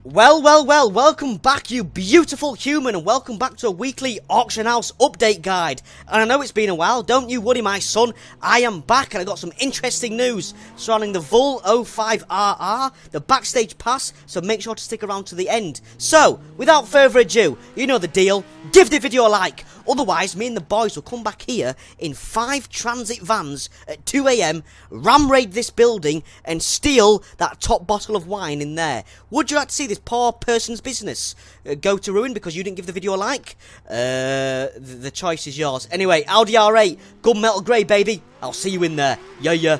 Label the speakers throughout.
Speaker 1: Well, welcome back, you beautiful human, and welcome back to a weekly auction house update guide. And I know it's been a while, don't you worry, my son, I am back, and I got some interesting news surrounding the Vul 05RR, the backstage pass, so make sure to stick around to the end. So, without further ado, you know the deal, give the video a like, otherwise me and the boys will come back here in 5 transit vans at 2 AM, ram raid this building, and steal that top bottle of wine in there. Would you like to see this poor person's business go to ruin because you didn't give the video a like? The choice is yours. Anyway, Audi R8, gunmetal grey, baby. I'll see you in there. Yeah.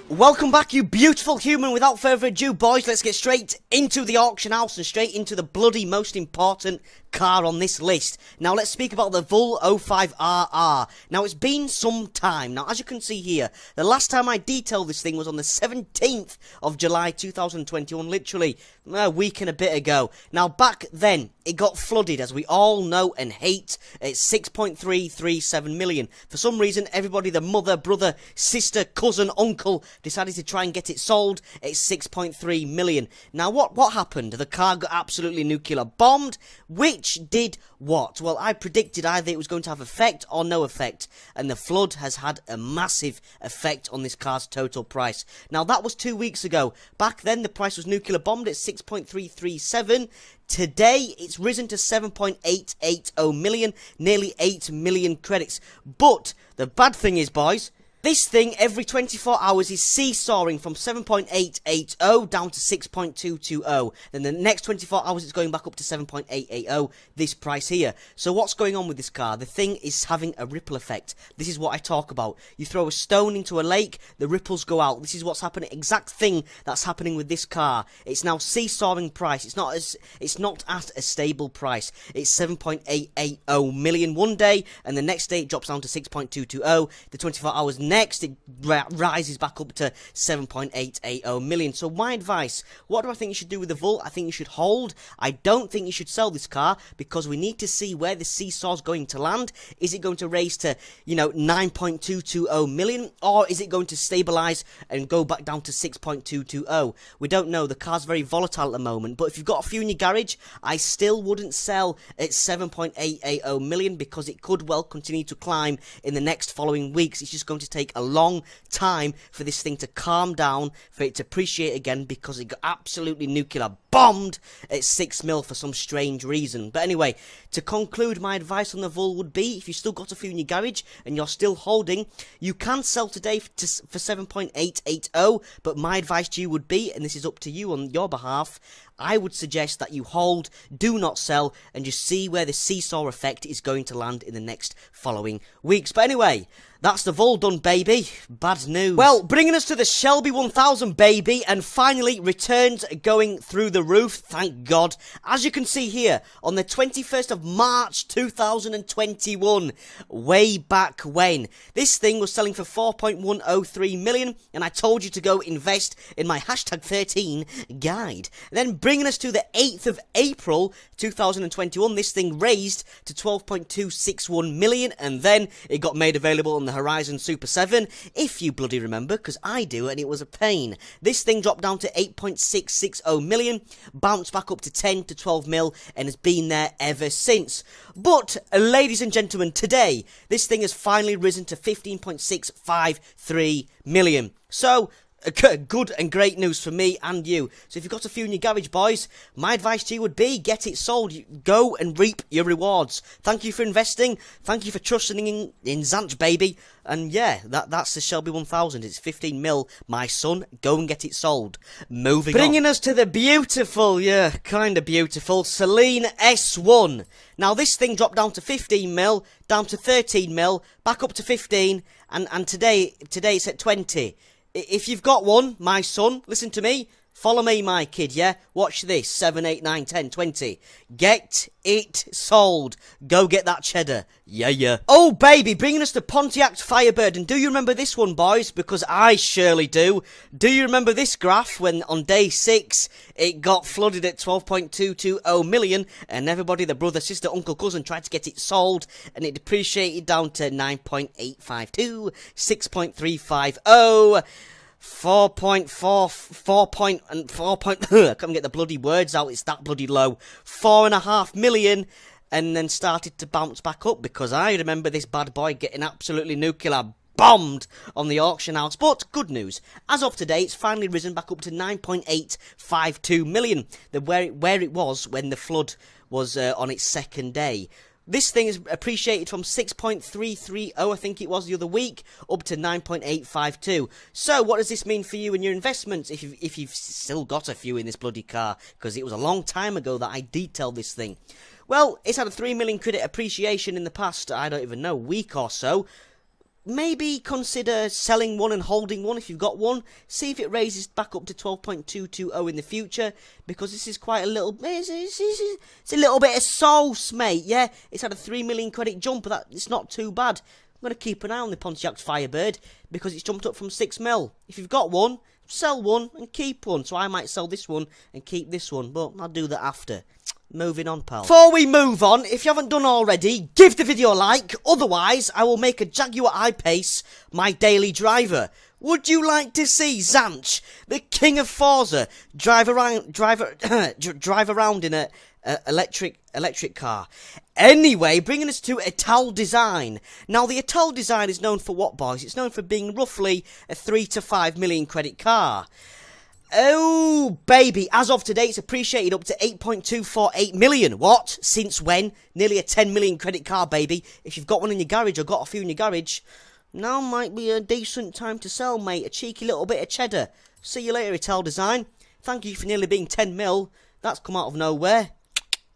Speaker 1: Welcome back, you beautiful human. Without further ado, boys, let's get straight into the auction house and straight into the bloody most important car on this list. Now, let's speak about the Vul 05RR. Now, it's been some time. Now, as you can see here, the last time I detailed this thing was on the 17th of July 2021, literally a week and a bit ago. Now, back then, it got flooded, as we all know and hate, at 6.337 million. For some reason, everybody, the mother, brother, sister, cousin, uncle, decided to try and get it sold at 6.3 million. Now, what happened? The car got absolutely nuclear bombed, which did what? Well, I predicted either it was going to have effect or no effect, and the flood has had a massive effect on this car's total price. Now, that was 2 weeks ago. Back then, the price was nuclear bombed at 6.337. Today, it's risen to 7.880 million, nearly 8 million credits. But the bad thing is, boys, this thing every 24 hours is seesawing from 7.880 down to 6.220. Then the next 24 hours it's going back up to 7.880, this price here. So what's going on with this car? The thing is having a ripple effect. This is what I talk about. You throw a stone into a lake, the ripples go out. This is what's happening, exact thing that's happening with this car. It's now seesawing price. It's not at a stable price. It's 7.880 million one day, and the next day it drops down to 6.220. The 24 hours next, it rises back up to 7.880 million. So my advice, what do I think you should do with the Vul? I think you should hold. I don't think you should sell this car because we need to see where the seesaw's going to land. Is it going to raise to, 9.220 million, or is it going to stabilize and go back down to 6.220? We don't know. The car's very volatile at the moment, but if you've got a few in your garage, I still wouldn't sell at 7.880 million because it could well continue to climb in the next following weeks. It's just going to take a long time for this thing to calm down, for it to appreciate again, because it got absolutely nuclear bombed at 6 mil for some strange reason. But anyway, to conclude, my advice on the Vul would be, if you've still got a few in your garage and you're still holding, you can sell today for 7.880, but my advice to you would be, and this is up to you on your behalf, I would suggest that you hold, do not sell, and just see where the seesaw effect is going to land in the next following weeks. But anyway, that's the Vul done, baby. Bad news. Well, bringing us to the Shelby 1000, baby, and finally, returns going through the roof, thank God. As you can see here, on the 21st of March 2021, way back when, this thing was selling for 4.103 million, and I told you to go invest in my hashtag 13 guide. And then bringing us to the 8th of April 2021, this thing raised to 12.261 million, and then it got made available on the Horizon Super 7, if you bloody remember, because I do, and it was a pain. This thing dropped down to 8.660 million, bounced back up to 10 to 12 mil, and has been there ever since. But, ladies and gentlemen, today, this thing has finally risen to 15.653 million. So, good and great news for me and you. So if you've got a few in your garage, boys, my advice to you would be, get it sold. Go and reap your rewards. Thank you for investing. Thank you for trusting in Zanchh, baby. And yeah, that's the Shelby 1000. It's 15 mil, my son. Go and get it sold. Moving on. Bringing us to the beautiful, kind of beautiful, Celine S1. Now, this thing dropped down to 15 mil, down to 13 mil, back up to 15, and today it's at 20. If you've got one, my son, listen to me. Follow me, my kid, yeah? Watch this. 7, 8, 9, 10, 20. Get it sold. Go get that cheddar. Yeah. Oh, baby, bringing us to Pontiac Firebird. And do you remember this one, boys? Because I surely do. Do you remember this graph when on day 6, it got flooded at 12.220 million, and everybody, the brother, sister, uncle, cousin, tried to get it sold, and it depreciated down to 9.852, 6.350... I couldn't get the bloody words out, it's that bloody low. 4.5 million, and then started to bounce back up, because I remember this bad boy getting absolutely nuclear bombed on the auction house. But good news, as of today, it's finally risen back up to 9.852 million, where it was when the flood was on its second day. This thing is appreciated from 6.330, I think it was the other week, up to 9.852. So what does this mean for you and your investments, if you've still got a few in this bloody car? Because it was a long time ago that I detailed this thing. Well, it's had a 3 million credit appreciation in the past, I don't even know, week or so. Maybe consider selling one and holding one if you've got one. See if it raises back up to 12.220 in the future, because this is quite a little. It's a little bit of sauce, mate. Yeah, it's had a 3 million credit jump, but it's not too bad. I'm gonna keep an eye on the Pontiac Firebird because it's jumped up from 6 mil. If you've got one, sell one and keep one. So I might sell this one and keep this one, but I'll do that after. Moving on, pal. Before we move on, if you haven't done already, give the video a like. Otherwise, I will make a Jaguar I-Pace my daily driver. Would you like to see Zanchh, the king of Forza, drive around in a electric car? Anyway, bringing us to Ital Design. Now, the Ital Design is known for what, boys? It's known for being roughly a 3 to 5 million credit car. Oh, baby, as of today, it's appreciated up to 8.248 million. What? Since when? Nearly a 10 million credit car, baby. If you've got one in your garage or got a few in your garage, now might be a decent time to sell, mate. A cheeky little bit of cheddar. See you later, Ital Design. Thank you for nearly being 10 mil. That's come out of nowhere.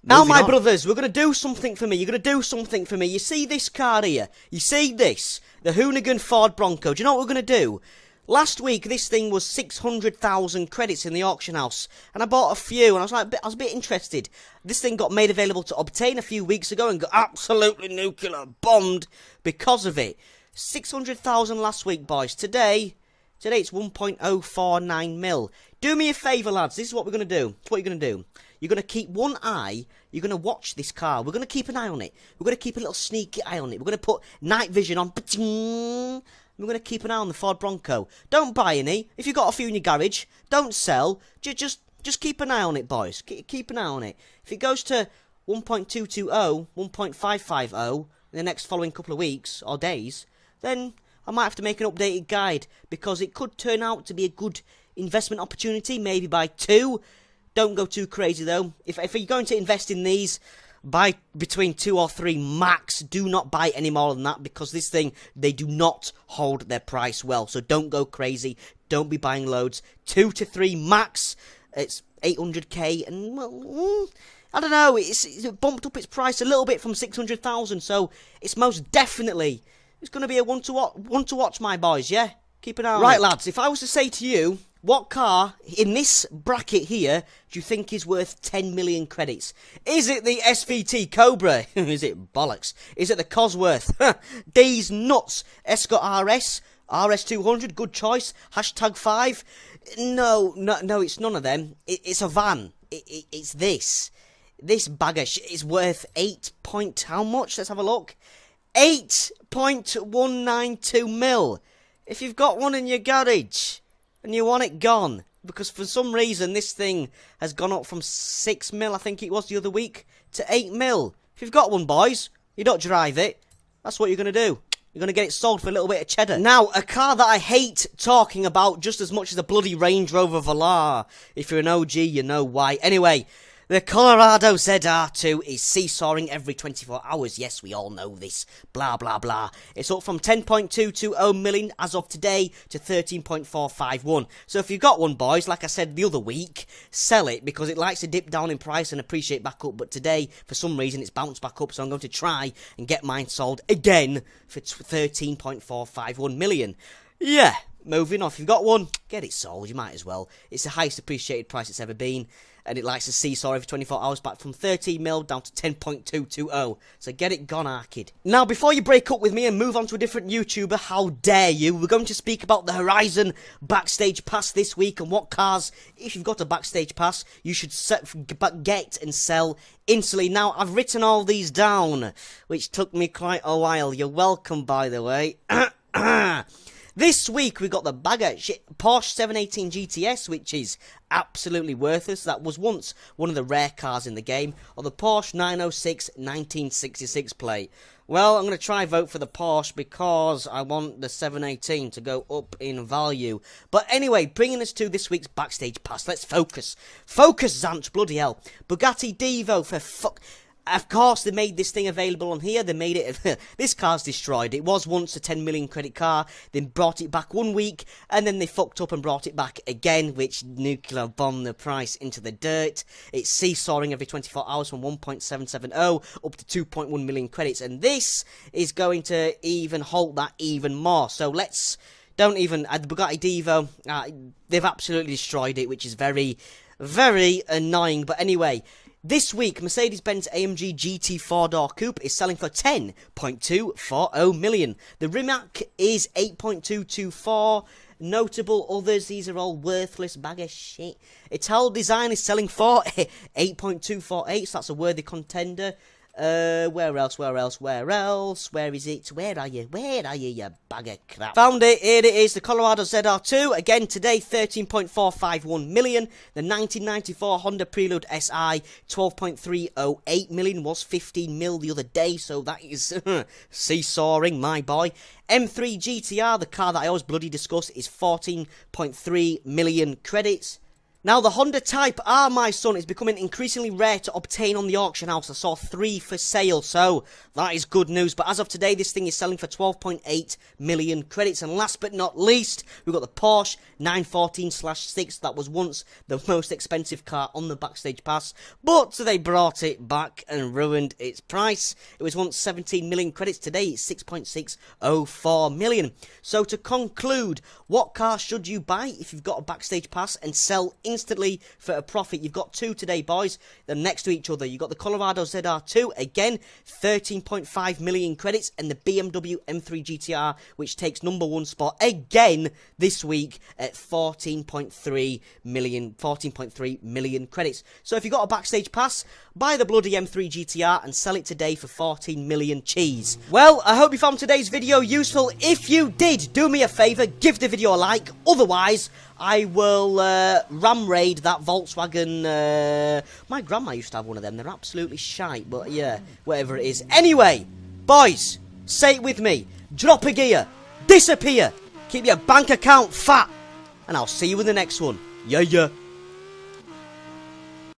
Speaker 1: Now, my brothers, we're going to do something for me. You're going to do something for me. You see this car here? You see this? The Hoonigan Ford Bronco. Do you know what we're going to do? Last week, this thing was 600,000 credits in the auction house, and I bought a few, and I was a bit interested. This thing got made available to obtain a few weeks ago and got absolutely nuclear bombed because of it. 600,000 last week, boys. Today it's 1.049 mil. Do me a favour, lads. This is what we're going to do. It's what you're going to do. You're going to keep one eye. You're going to watch this car. We're going to keep an eye on it. We're going to keep a little sneaky eye on it. We're going to put night vision on. We're going to keep an eye on the Ford Bronco. Don't buy any. If you've got a few in your garage, don't sell. Just keep an eye on it, boys. Keep an eye on it. If it goes to 1.220, 1.550 in the next following couple of weeks or days, then I might have to make an updated guide, because it could turn out to be a good investment opportunity, maybe buy 2. Don't go too crazy, though. If you're going to invest in these, buy between 2 or 3 max. Do not buy any more than that, because this thing, they do not hold their price well. So don't go crazy. Don't be buying loads. 2 to 3 max. It's 800k, and well, I don't know. It's bumped up its price a little bit from 600,000. So it's most definitely going to be a one to watch, my boys. Yeah, keep an eye on it. Right, lads. If I was to say to you, what car in this bracket here do you think is worth 10 million credits? Is it the SVT Cobra? Is it bollocks? Is it the Cosworth? D's nuts. Escort RS? RS200? Good choice. Hashtag 5? No, it's none of them. It's a van. It's this. This bagger is worth 8 point... How much? Let's have a look. 8.192 mil. If you've got one in your garage and you want it gone, because for some reason this thing has gone up from 6 mil, I think it was the other week, to 8 mil. If you've got one, boys, you don't drive it. That's what you're going to do. You're going to get it sold for a little bit of cheddar. Now, a car that I hate talking about just as much as a bloody Range Rover Velar. If you're an OG, you know why. Anyway, the Colorado ZR2 is seesawing every 24 hours. Yes, we all know this. Blah, blah, blah. It's up from 10.220 million as of today to 13.451. So if you've got one, boys, like I said the other week, sell it, because it likes to dip down in price and appreciate back up. But today, for some reason, it's bounced back up. So I'm going to try and get mine sold again for 13.451 million. Yeah, moving on. If you've got one, get it sold. You might as well. It's the highest appreciated price it's ever been. And it likes to seesaw every 24 hours, back from 13 mil down to 10.220. So get it gone, Arkid. Now, before you break up with me and move on to a different YouTuber, how dare you? We're going to speak about the Horizon Backstage Pass this week, and what cars, if you've got a Backstage Pass, you should get and sell instantly. Now, I've written all these down, which took me quite a while. You're welcome, by the way. This week we got the bagger Porsche 718 GTS, which is absolutely worthless. That was once one of the rare cars in the game, or the Porsche 906 1966 plate. Well, I'm going to try vote for the Porsche because I want the 718 to go up in value. But anyway, bringing us to this week's Backstage Pass. Let's focus. Focus, Zanchh, bloody hell. Bugatti Divo, for fuck... Of course, they made this thing available on here. They made it... this car's destroyed. It was once a 10 million credit car. They brought it back 1 week, and then they fucked up and brought it back again, which nuclear bombed the price into the dirt. It's seesawing every 24 hours from 1.770 up to 2.1 million credits, and this is going to even halt that even more. So let's... Don't even... the Bugatti Divo, they've absolutely destroyed it, which is very, very annoying. But anyway... This week, Mercedes-Benz AMG GT 4-door coupe is selling for 10.240 million. The Rimac is 8.224. Notable others, these are all worthless bag of shit. Ital Design is selling for 8.248, so that's a worthy contender. Where else? Where is it? Where are you, you bag of crap? Found it, here it is, the Colorado ZR2, again today, 13.451 million. The 1994 Honda Prelude SI, 12.308 million, was 15 mil the other day, so that is seesawing, my boy. M3 GTR, the car that I always bloody discuss, is 14.3 million credits. Now, the Honda Type R, my son, is becoming increasingly rare to obtain on the auction house. I saw 3 for sale, so that is good news. But as of today, this thing is selling for 12.8 million credits. And last but not least, we've got the Porsche 914/6. That was once the most expensive car on the Backstage Pass, but they brought it back and ruined its price. It was once 17 million credits. Today, it's 6.604 million. So to conclude, what car should you buy if you've got a Backstage Pass and sell instantly for a profit? You've got 2 today, boys. They're next to each other. You've got the Colorado ZR2, again, 13.5 million credits, and the BMW M3 GTR, which takes #1 spot again this week at 14.3 million credits. So if you've got a Backstage Pass, buy the bloody M3 GTR and sell it today for 14 million cheese. Well, I hope you found today's video useful. If you did, do me a favour, give the video a like. Otherwise, I will ram raid that Volkswagen. My grandma used to have one of them. They're absolutely shite, but yeah, whatever it is. Anyway, boys, say it with me. Drop a gear, disappear, keep your bank account fat, and I'll see you in the next one. Yeah.